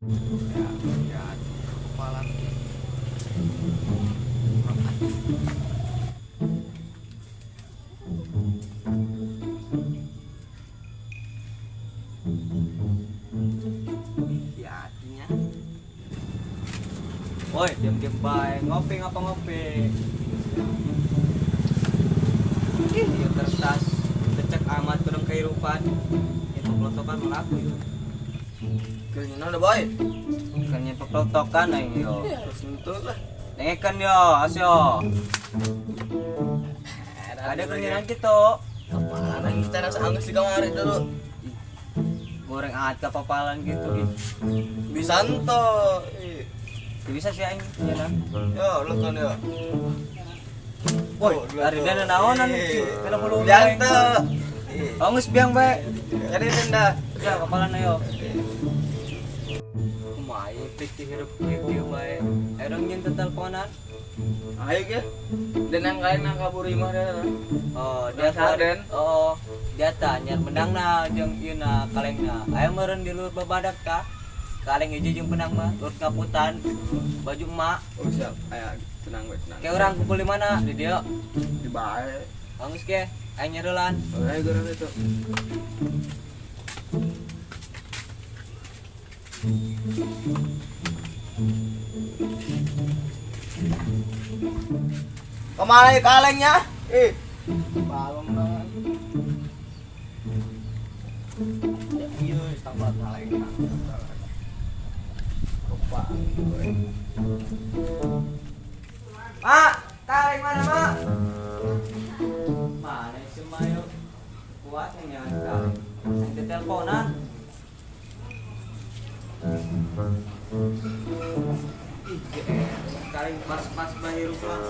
Ya, kepala. Ya, artinya. Woi, diam-diam baik. Ngopi ngapa ngopi? Iya kertas. Cecek amat kurang kehidupan. Itu pelotokan melaku itu. Kayaknya udah boy. Kayaknya pelotokan ayo. Terus itu lah. Nengekan yo, asyo. Ada keinginan gitu. Apaan lagi kita nasa angges di kamar itu dulu. Goreng aja papalan gitu. Bisa ento. Bisa sih aing, ya kan? Yo, lu kan yo. Woi, dari dana naonan kana bulu. Jante. Oh, geus biang bae. Jadi denda. Ya, papalan ayo. Kumaha pikir hirup kieu bae. Erong nyen teleponan. Ayo ge. Dan yang lain yang kabur imah dah. Oh, dia Sarden. Oh, dia tanya menangna jeung ieu na kalengna. Aya meureun di luar babadak tah. Kaleng hiji jeung penang mah, turut ngaputan. Baju emak. Oh siap. Ayo tenang we, tenang. Kayak orang kumpul di mana? Di dia. Di bae. Bagus ge. Ayo nyereulan. Ayo gara itu. Kemana ya kalengnya? Balong banget. Iya, tambah kaleng. Lupa. Mak, kaleng mana, Mak? Mana si Mayo? Kuatnya nyawa kaleng. Yang teleponan. Kaleng pas bahirup lah.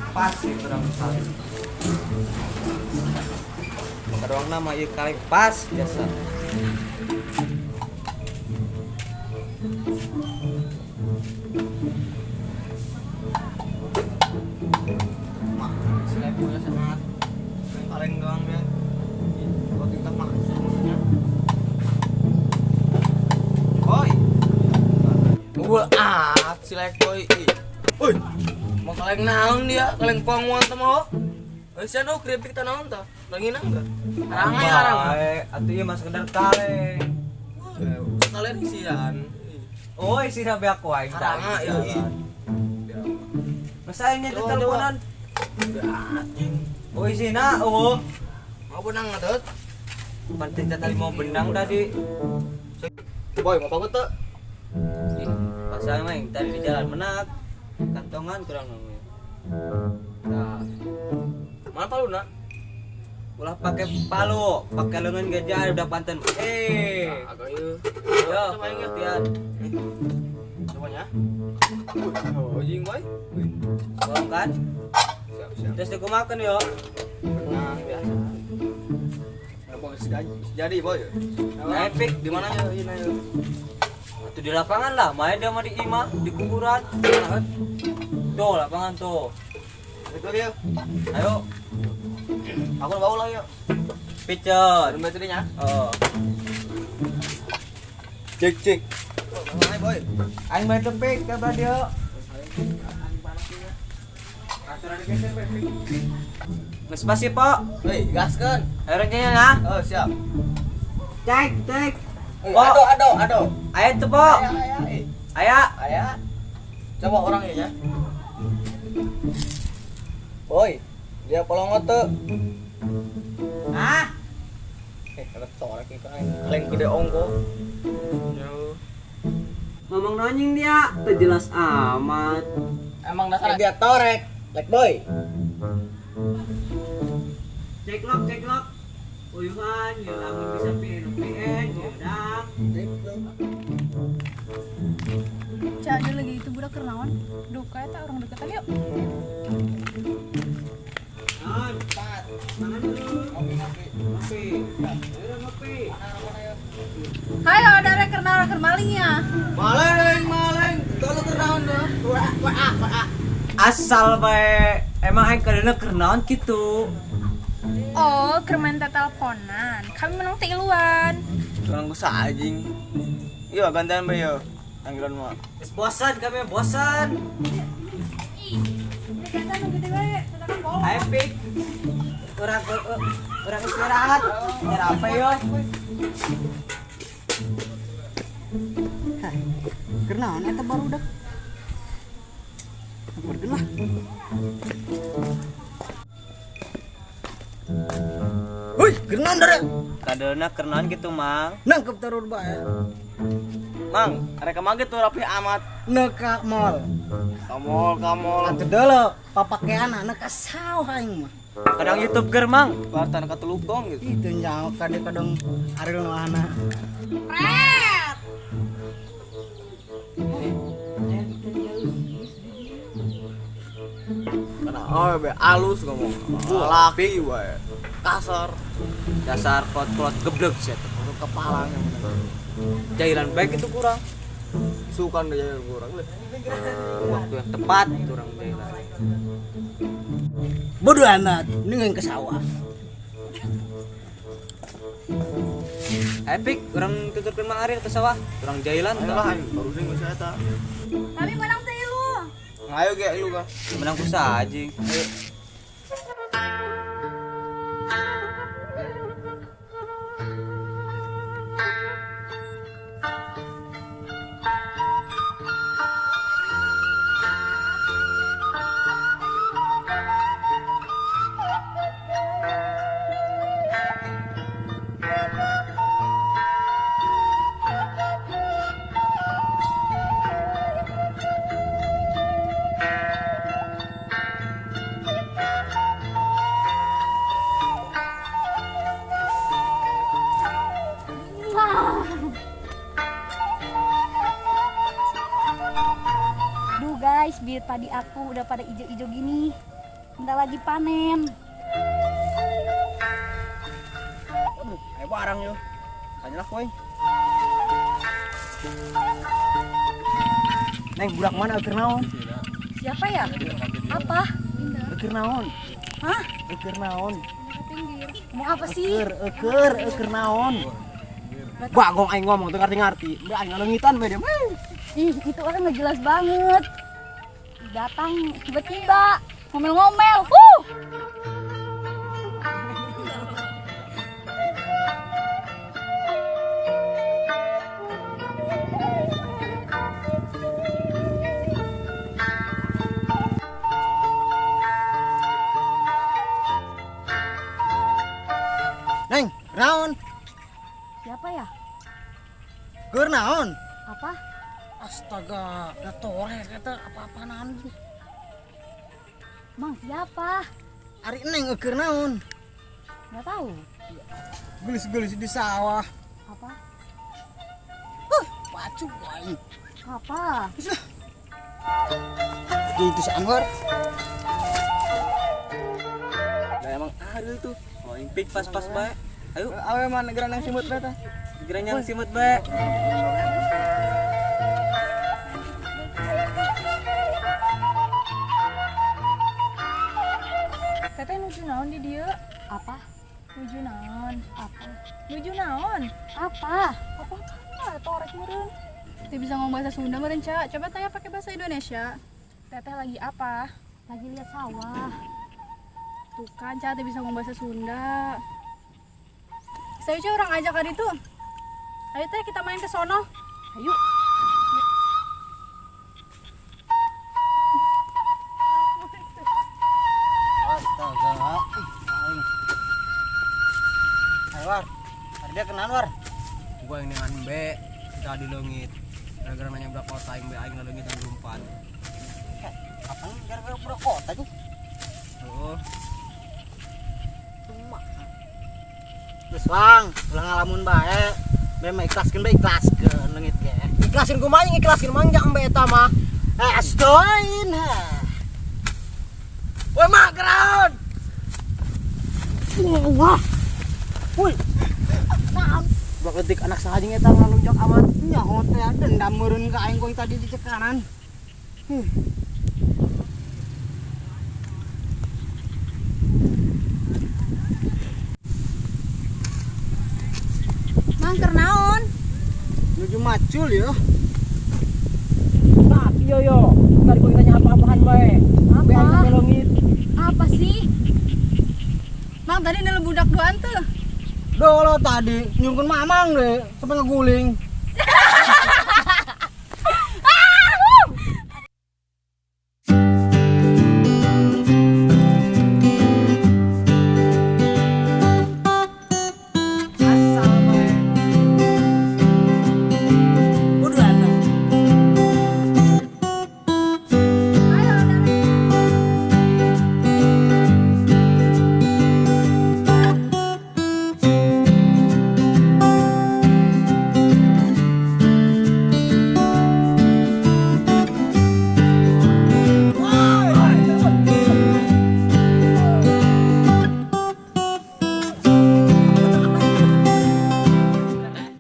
Pas sih kurang kaleng. Keruang nama ieu kaleng pas biasa. Seleponya sangat kaleng doang ya. Buat kita maksudnya. Boy. Gua silek boy. Uy. Mau kaleng naon dia? Kaleng pangmuan teh mah. Euy sia nu kripik teh naon teh? Lagi nang enggak? Arang ya arang. Atuh ieu mah sekedar kaleng. Kalian isian. Oh, isi sabe aku aing Arang ya. Masa nya di teleponan. Anjing. Oh, isina oh. Mau benang ngadot? Penting tadi mau benang tadi. Boy, mau banget tuh. Pas saya main tadi di jalan menak. Kantongan kurang namanya. Nah, Mana palu nak? ulah pakai palu, pakai lengan gajah udah panten. Agak yuk. Yo, Coba ingat ya. lihat. Semuanya. Oh, jing boy. Bolong kan? Siap, siap. Terus dikumakan yo. Benang biasa. Boy, jadi boy. Nah, epic Di mana ya ini ya? Tuh di lapangan lah, main dia mah di imah, di kuburan. Tuh lapangan tuh. Itu dia. Ayo, Aku bawa lah yuk. picet. Ada baterainya. Oh, Cek. Mana boy? aing main tepik ke radio. Geus pasti, Pak. Hei, gaskan. Airnya nah. Oh, siap. Cek. Oh, ado. Ayo tuh, Pak. Aya. Ayo. Coba orangnya ya. Boy, dia polongot tuh. Ah, Ada torek itu kaleng gede ongko. ngomong nonying dia, tuh jelas amat. Emang dasar dia torek. Like boy. Cek lock. Uyuhan, ya lamun bisa PN, ya udah. Ada lagi itu budak kernawan. Duh, kayak tak orang deketan yuk. Non, Pat. Mana dulu? Ngopi. Ayo ngopi. Hai, ada reker malingnya. Maleng. Kalau kenaon dah. Asal bae, emang aing kadana kernaon kitu. Oh, kermain teleponan. Kami menang tiluan. Orang gue anjing. Iya gantian be yo. Panggilan mah. Wis bosan kami bosan. Ayo pik. Orang istirahat. Biar apa yo? Kernaon eta baru dah. Bergenah. Woi, kernaon dara. Kadena kenalan gitu, Mang. Nangkep terus bae. Mang, mereka mah gitu rapi amat. Neka mall. Kamol. Atuh deuleu papakean neka sawah aing mah. Kadang YouTube ger, Mang. Bartan katulukong gitu. Itu nyaho kadang Ariel Noahna. Karena oh be alus ngomong. Laki wae. Kasar. Dasar klot-klot geblek sih. Untuk kepalanya. Jailan baik itu kurang. Sukan deh kurang deh. Waktu yang tepat kurang jailan. Bodoh amat, ningeun ke sawah. Epic, orang tutupin Mang Ariel ke sawah. Orang jailan Ayo lah, baru sing geus eta. Kami menang teh lu. Ayo ge lu kan. Menang kusa anjing. Ayo. Duh guys, biar padi aku udah pada ijo-ijo gini. Bentar lagi panen. Ayo barang yo. Kanyalah koy. Neng budak mana keur naon? Siapa ya? Apa? Keur naon? Hah? Keur naon? Mau apa sih? Keur naon? Bagong aing ngomong teu ngarti-ngarti. Mbak aing ngelengitan we dia. Ih, itu orang nggak jelas banget. Datang tiba-tiba ngomel-ngomel. Neng, naon? Siapa ya? Keur naon? Apa? Astaga, da torek eta apa-apaan sih? Mang siapa? Ari neng keur naon? Nggak tahu. Gelis-gelis di sawah. Apa? Pacu aing. Apa? Itu si Anwar. Lah emang Ariel tuh. Oh, impik pas-pas bae. Ayo, Awe mana negara nang simut eta? geranya simut bae. Teteh nuju naon di dieu? Apa? Nuju naon? Apa? Nuju naon? Apa? Apa torek meureun. Teh bisa ngomong bahasa Sunda meureun, Ca. Coba tanya pakai bahasa Indonesia. Teteh lagi apa? Lagi lihat sawah. Tuh kan, Ca, teh bisa ngomong bahasa Sunda. Saya Ca orang ajak hari itu. Ayo teh kita main ke sono. Ayo. Astaga. Ayo War. Hari dia kenan War. Gua yang dengan be kita di langit. Gara-gara nanya berapa kota yang be aing na leungit dan lumpat. Kapan gara-gara pura kota tuh? Heeh. Geus lang, ulang ngalamun bae. Be mah ikhlaskeun bae ikhlaskeun leungit ge. Ikhlasin kumaha ikhlasin mangjang be eta mah. Astoin. Woi mak kenaon? Wah. Woi. Naon? Bagedik anak sahajing eta ngalunjak amat. Nyaho teh dendam meureun ka aing gong tadi di cekanan. Mang kernaon. Menuju macul ya. Nah, iya yo. Tadi kau tanya apa-apaan bae. Apa? Yang longit. Apa sih? Mang tadi nele budak doan tuh. Dolo tadi nyungkun mamang deh sampai ngeguling.